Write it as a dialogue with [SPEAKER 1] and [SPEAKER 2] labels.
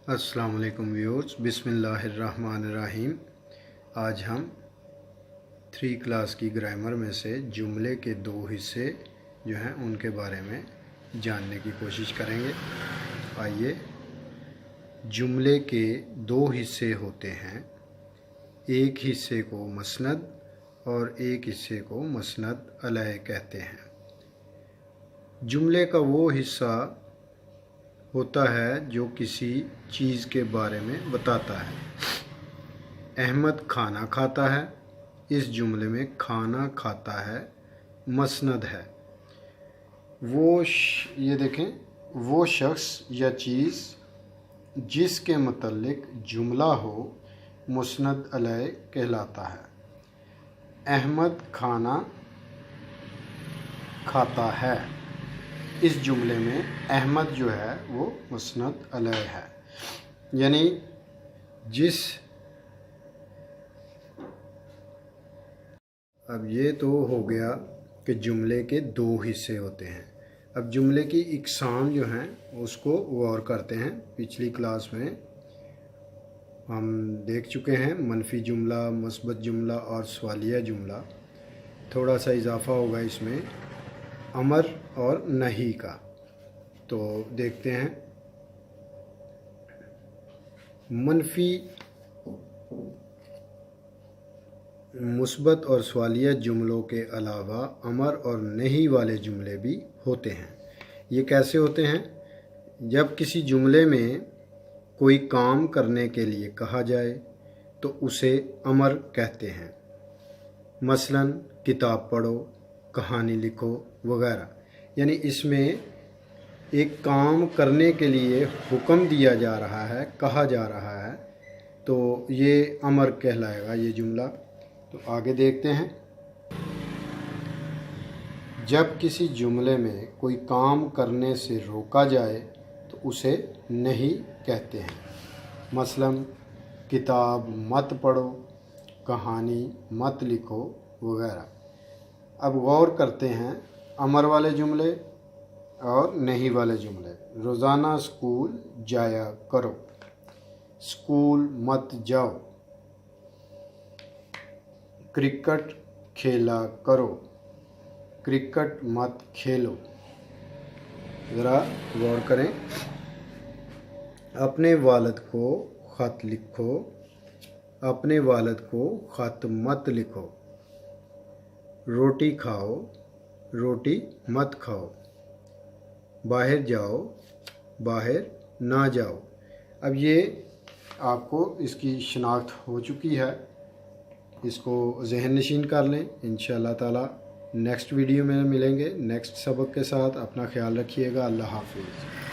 [SPEAKER 1] अस्सलाम वालेकुम व्यूअर्स, बिस्मिल्लाहिर्रहमानिर्रहीम। आज हम 3 क्लास की ग्रामर में से जुमले के 2 हिस्से जो हैं उनके बारे में जानने की कोशिश करेंगे। आइए, जुमले के 2 हिस्से होते हैं। एक हिस्से को मसनद और एक हिस्से को मसनद अलैह कहते हैं। जुमले का वो हिस्सा होता है जो किसी चीज़ के बारे में बताता है। अहमद खाना खाता है, इस जुमले में खाना खाता है मसनद है। ये देखें, वो शख्स या चीज़ जिसके मुतल्लिक जुमला हो मुस्नद अलैह कहलाता है। अहमद खाना खाता है, इस जुमले में अहमद जो है वो मुस्नद अलैह है। यानी अब ये तो हो गया कि जुमले के 2 हिस्से होते हैं। अब जुमले की इकसाम जो हैं उसको गौर करते हैं। पिछली क्लास में हम देख चुके हैं मनफी जुमला, मुस्बत जुमला और सवालिया जुमला। थोड़ा सा इजाफ़ा होगा इसमें अमर और नहीं का। तो देखते हैं, मनफी, मुस्बत और सवालिया जुमलों के अलावा अमर और नहीं वाले जुमले भी होते हैं। ये कैसे होते हैं? जब किसी जुमले में कोई काम करने के लिए कहा जाए तो उसे अमर कहते हैं। मसलन किताब पढ़ो, कहानी लिखो वगैरह। यानी इसमें एक काम करने के लिए हुक्म दिया जा रहा है, कहा जा रहा है, तो ये अमर कहलाएगा ये जुमला। तो आगे देखते हैं। जब किसी जुमले में कोई काम करने से रोका जाए तो उसे नहीं कहते हैं। मसलन किताब मत पढ़ो, कहानी मत लिखो वगैरह। अब गौर करते हैं अमर वाले जुमले और नहीं वाले जुमले। रोज़ाना स्कूल जाया करो, स्कूल मत जाओ। क्रिकेट खेला करो, क्रिकेट मत खेलो। ज़रा गौर करें। अपने वालिद को ख़त लिखो, अपने वालिद को ख़त मत लिखो। रोटी खाओ, रोटी मत खाओ। बाहर जाओ, बाहर ना जाओ। अब ये आपको इसकी शनाख्त हो चुकी है, इसको ज़हन नशीन कर लें। इंशाअल्लाह ताला नेक्स्ट वीडियो में मिलेंगे नेक्स्ट सबक के साथ। अपना ख्याल रखिएगा। अल्लाह हाफिज़।